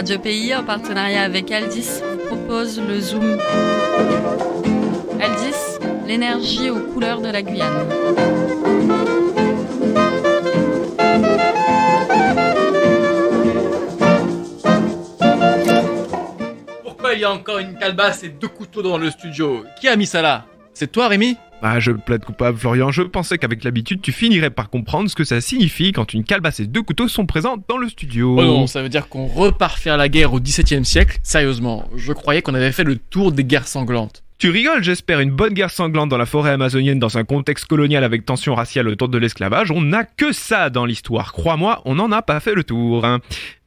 Radio Pays, en partenariat avec Aldis, vous propose le Zoom. Aldis, l'énergie aux couleurs de la Guyane. Pourquoi il y a encore une calebasse et 2 couteaux dans le studio? Qui a mis ça là? C'est toi, Rémi? Je plaide coupable, Florian. Je pensais qu'avec l'habitude, tu finirais par comprendre ce que ça signifie quand une calebasse et 2 couteaux sont présents dans le studio. Oh non, ça veut dire qu'on repart faire la guerre au XVIIe siècle? Sérieusement, je croyais qu'on avait fait le tour des guerres sanglantes. Tu rigoles, j'espère. Une bonne guerre sanglante dans la forêt amazonienne dans un contexte colonial avec tension raciale autour de l'esclavage, on n'a que ça dans l'histoire. Crois-moi, on n'en a pas fait le tour.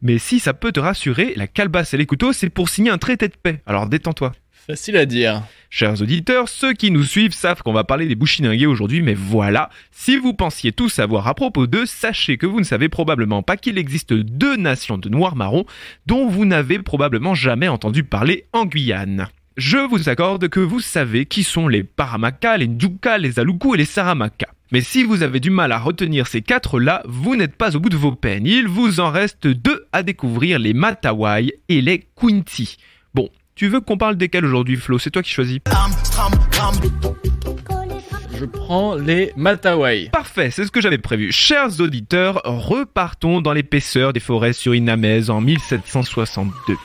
Mais si ça peut te rassurer, la calebasse et les couteaux, c'est pour signer un traité de paix. Alors détends-toi. Facile à dire. Chers auditeurs, ceux qui nous suivent savent qu'on va parler des Bushinengués aujourd'hui, mais voilà, si vous pensiez tout savoir à propos d'eux, sachez que vous ne savez probablement pas qu'il existe 2 nations de Noirs-Marrons dont vous n'avez probablement jamais entendu parler en Guyane. Je vous accorde que vous savez qui sont les Paramaka, les Ndjuka, les Aluku et les Saramaka. Mais si vous avez du mal à retenir ces 4-là, vous n'êtes pas au bout de vos peines. Il vous en reste 2 à découvrir, les Matawai et les Kwinti. Bon, tu veux qu'on parle desquels aujourd'hui, Flo? C'est toi qui choisis. Je prends les Matawai. Parfait, c'est ce que j'avais prévu. Chers auditeurs, repartons dans l'épaisseur des forêts surinamaises en 1762.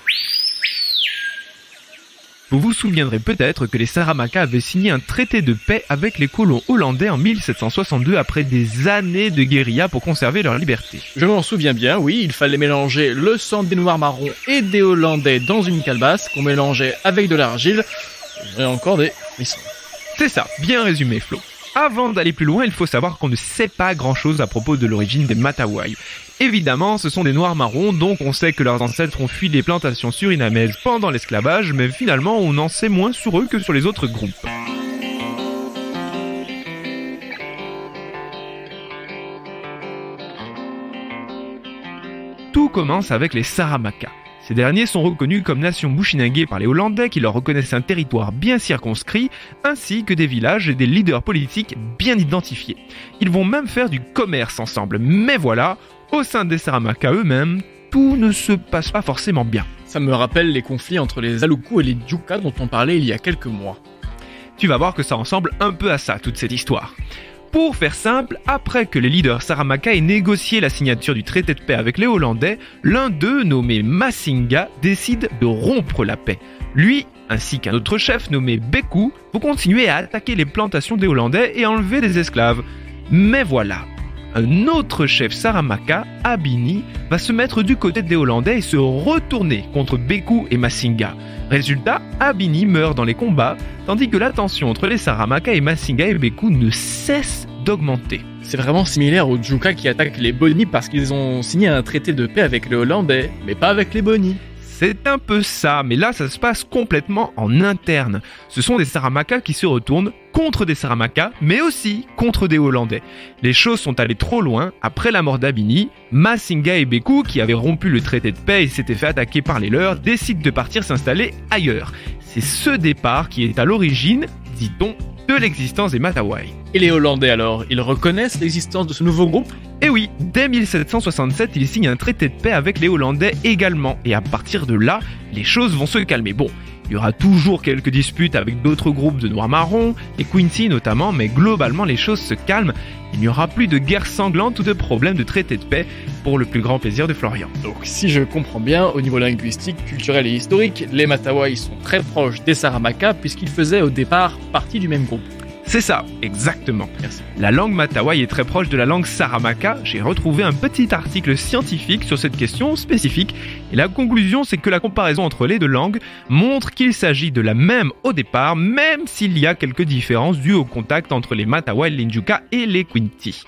Vous vous souviendrez peut-être que les Saramaka avaient signé un traité de paix avec les colons hollandais en 1762 après des années de guérilla pour conserver leur liberté. Je m'en souviens bien, oui, il fallait mélanger le sang des Noirs marrons et des Hollandais dans une calebasse qu'on mélangeait avec de l'argile. J'ai encore des frissons. C'est ça, bien résumé Flo. Avant d'aller plus loin, il faut savoir qu'on ne sait pas grand-chose à propos de l'origine des Matawai. Évidemment, ce sont des Noirs marrons, donc on sait que leurs ancêtres ont fui les plantations surinamaises pendant l'esclavage, mais finalement on en sait moins sur eux que sur les autres groupes. Tout commence avec les Saramaka. Ces derniers sont reconnus comme nation Bushinengue par les Hollandais qui leur reconnaissent un territoire bien circonscrit, ainsi que des villages et des leaders politiques bien identifiés. Ils vont même faire du commerce ensemble, mais voilà, au sein des Saramaka eux-mêmes, tout ne se passe pas forcément bien. Ça me rappelle les conflits entre les Aluku et les Ndjuka dont on parlait il y a quelques mois. Tu vas voir que ça ressemble un peu à ça, toute cette histoire. Pour faire simple, après que les leaders Saramaka aient négocié la signature du traité de paix avec les Hollandais, l'un d'eux, nommé Masinga, décide de rompre la paix. Lui, ainsi qu'un autre chef nommé Beku, vont continuer à attaquer les plantations des Hollandais et enlever des esclaves. Mais voilà, un autre chef Saramaka, Abini, va se mettre du côté des Hollandais et se retourner contre Beku et Masinga. Résultat, Abini meurt dans les combats, tandis que la tension entre les Saramaka et Masinga et Beku ne cesse d'augmenter. C'est vraiment similaire aux Ndjuka qui attaquent les Boni parce qu'ils ont signé un traité de paix avec les Hollandais, mais pas avec les Boni. C'est un peu ça, mais là ça se passe complètement en interne. Ce sont des Saramaka qui se retournent contre des Saramaka, mais aussi contre des Hollandais. Les choses sont allées trop loin. Après la mort d'Abini, Masinga et Beku, qui avaient rompu le traité de paix et s'étaient fait attaquer par les leurs, décident de partir s'installer ailleurs. C'est ce départ qui est à l'origine, dit-on, de l'existence des Matawai. Et les Hollandais alors, ils reconnaissent l'existence de ce nouveau groupe? Et oui, dès 1767, ils signent un traité de paix avec les Hollandais également. Et à partir de là, les choses vont se calmer. Bon, il y aura toujours quelques disputes avec d'autres groupes de Noirs-Marrons, les Kwinti notamment, mais globalement les choses se calment. Il n'y aura plus de guerre sanglante ou de problèmes de traité de paix, pour le plus grand plaisir de Florian. Donc si je comprends bien, au niveau linguistique, culturel et historique, les Matawai sont très proches des Saramaka puisqu'ils faisaient au départ partie du même groupe. C'est ça, exactement. Merci. La langue Matawai est très proche de la langue Saramaka. J'ai retrouvé un petit article scientifique sur cette question spécifique. Et la conclusion, c'est que la comparaison entre les deux langues montre qu'il s'agit de la même au départ, même s'il y a quelques différences dues au contact entre les Matawai, les Ndjuka et les Kwinti.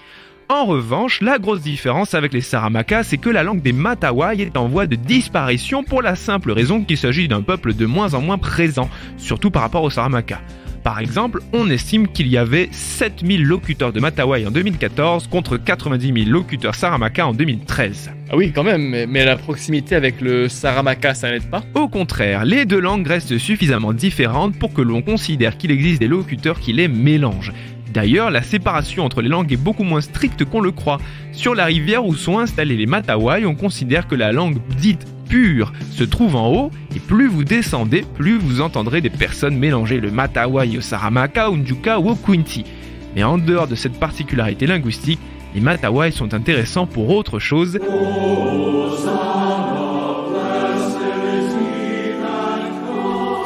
En revanche, la grosse différence avec les Saramaka, c'est que la langue des Matawai est en voie de disparition pour la simple raison qu'il s'agit d'un peuple de moins en moins présent, surtout par rapport aux Saramaka. Par exemple, on estime qu'il y avait 7000 locuteurs de Matawai en 2014 contre 90 000 locuteurs Saramaka en 2013. Ah oui, quand même, mais la proximité avec le Saramaka, ça n'aide pas? Au contraire, les deux langues restent suffisamment différentes pour que l'on considère qu'il existe des locuteurs qui les mélangent. D'ailleurs, la séparation entre les langues est beaucoup moins stricte qu'on le croit. Sur la rivière où sont installés les Matawai, on considère que la langue dite pur se trouve en haut, et plus vous descendez, plus vous entendrez des personnes mélanger le Matawai au Saramacca, au Njuka ou au Kwinti. Mais en dehors de cette particularité linguistique, les Matawai sont intéressants pour autre chose.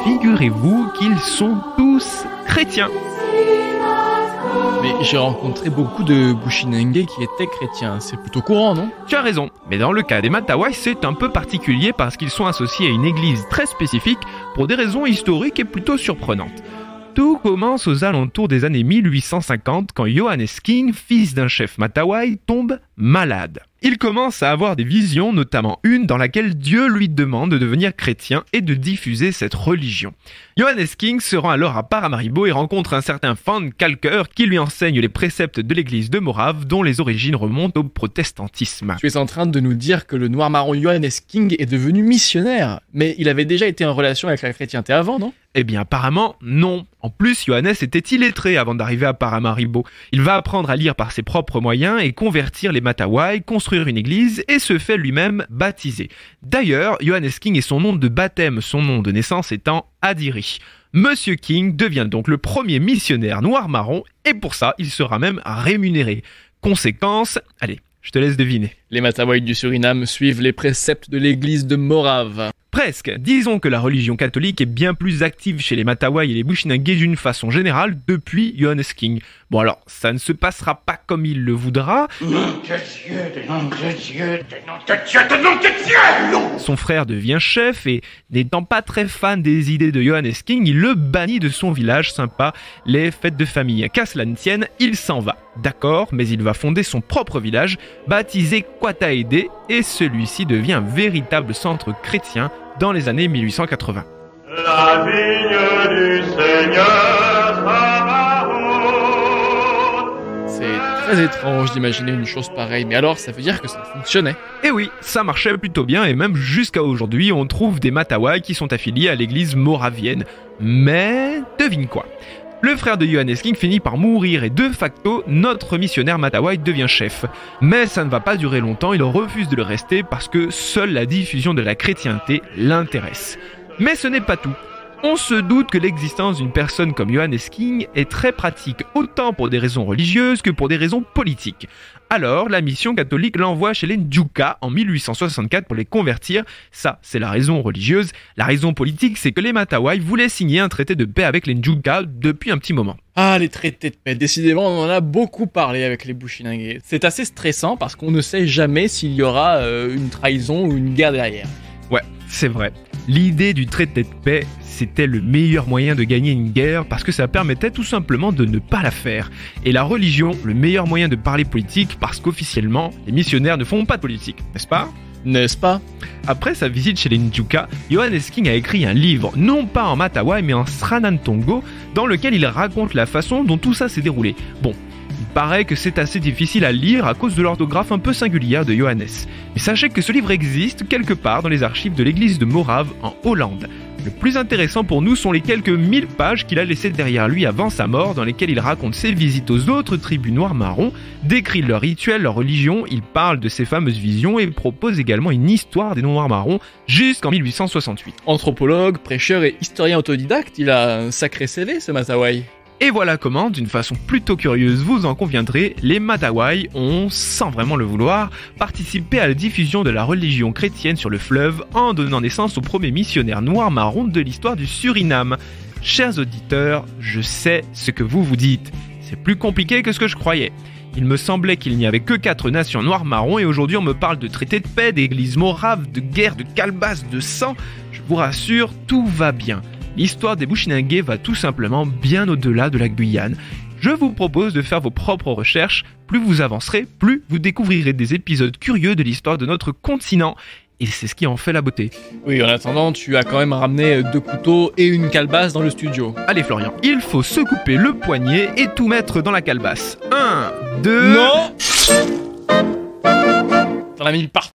Figurez-vous qu'ils sont tous chrétiens. Mais j'ai rencontré beaucoup de Bushinengue qui étaient chrétiens, c'est plutôt courant, non? Tu as raison, mais dans le cas des Matawai, c'est un peu particulier parce qu'ils sont associés à une église très spécifique pour des raisons historiques et plutôt surprenantes. Tout commence aux alentours des années 1850 quand Johannes King, fils d'un chef Matawai, tombe malade. Il commence à avoir des visions, notamment une dans laquelle Dieu lui demande de devenir chrétien et de diffuser cette religion. Johannes King se rend alors à Paramaribo et rencontre un certain Van Kalker qui lui enseigne les préceptes de l'église de Morave dont les origines remontent au protestantisme. Tu es en train de nous dire que le noir-marron Johannes King est devenu missionnaire, mais il avait déjà été en relation avec la chrétienté avant, non? Eh bien apparemment non. En plus, Johannes était illettré avant d'arriver à Paramaribo. Il va apprendre à lire par ses propres moyens et convertir les Matawai, construire une église et se fait lui-même baptiser. D'ailleurs, Johannes King est son nom de baptême, son nom de naissance étant Adiri. Monsieur King devient donc le premier missionnaire noir-marron et pour ça, il sera même rémunéré. Conséquence, allez, je te laisse deviner. Les Matawai du Suriname suivent les préceptes de l'église de Morave. Presque. Disons que la religion catholique est bien plus active chez les Matawai et les Bushinengue d'une façon générale depuis Johannes King. Bon alors, ça ne se passera pas comme il le voudra. Son frère devient chef et, n'étant pas très fan des idées de Johannes King, il le bannit de son village sympa, les fêtes de famille. Qu'à cela ne tienne, il s'en va. D'accord, mais il va fonder son propre village, baptisé Kwataede, et celui-ci devient un véritable centre chrétien dans les années 1880. La vigne du Seigneur Sabaoth. C'est très étrange d'imaginer une chose pareille, mais alors ça veut dire que ça fonctionnait. Et oui, ça marchait plutôt bien et même jusqu'à aujourd'hui, on trouve des Matawai qui sont affiliés à l'église moravienne. Mais devine quoi ? Le frère de Johannes King finit par mourir et de facto, notre missionnaire Matawai devient chef. Mais ça ne va pas durer longtemps, il refuse de le rester parce que seule la diffusion de la chrétienté l'intéresse. Mais ce n'est pas tout. On se doute que l'existence d'une personne comme Johannes King est très pratique, autant pour des raisons religieuses que pour des raisons politiques. Alors, la mission catholique l'envoie chez les Njuka en 1864 pour les convertir. Ça, c'est la raison religieuse. La raison politique, c'est que les Matawai voulaient signer un traité de paix avec les Njuka depuis un petit moment. Ah, les traités de paix. Décidément, on en a beaucoup parlé avec les Bushinengue. C'est assez stressant parce qu'on ne sait jamais s'il y aura une trahison ou une guerre derrière. Ouais, c'est vrai. L'idée du traité de paix, c'était le meilleur moyen de gagner une guerre parce que ça permettait tout simplement de ne pas la faire. Et la religion, le meilleur moyen de parler politique parce qu'officiellement, les missionnaires ne font pas de politique, n'est-ce pas ? N'est-ce pas ? Après sa visite chez les Njuka, Johannes King a écrit un livre, non pas en Matawai mais en Sranantongo, dans lequel il raconte la façon dont tout ça s'est déroulé. Bon, il paraît que c'est assez difficile à lire à cause de l'orthographe un peu singulière de Johannes. Mais sachez que ce livre existe quelque part dans les archives de l'église de Morave en Hollande. Le plus intéressant pour nous sont les quelques 1000 pages qu'il a laissées derrière lui avant sa mort, dans lesquelles il raconte ses visites aux autres tribus noires-marrons, décrit leurs rituels, leur religion, il parle de ses fameuses visions et propose également une histoire des noirs-marrons jusqu'en 1868. Anthropologue, prêcheur et historien autodidacte, il a un sacré CV ce Matawai. Et voilà comment, d'une façon plutôt curieuse, vous en conviendrez, les Matawai ont, sans vraiment le vouloir, participé à la diffusion de la religion chrétienne sur le fleuve en donnant naissance au premier missionnaire noir-marron de l'histoire du Suriname. Chers auditeurs, je sais ce que vous vous dites. C'est plus compliqué que ce que je croyais. Il me semblait qu'il n'y avait que 4 nations noires-marrons et aujourd'hui on me parle de traité de paix, d'église morave, de guerre, de calebasse, de sang. Je vous rassure, tout va bien. L'histoire des Bushinengue va tout simplement bien au-delà de la Guyane. Je vous propose de faire vos propres recherches. Plus vous avancerez, plus vous découvrirez des épisodes curieux de l'histoire de notre continent. Et c'est ce qui en fait la beauté. Oui, en attendant, tu as quand même ramené 2 couteaux et une calebasse dans le studio. Allez Florian, il faut se couper le poignet et tout mettre dans la calebasse. 1, 2... Non. T'en as mis partout.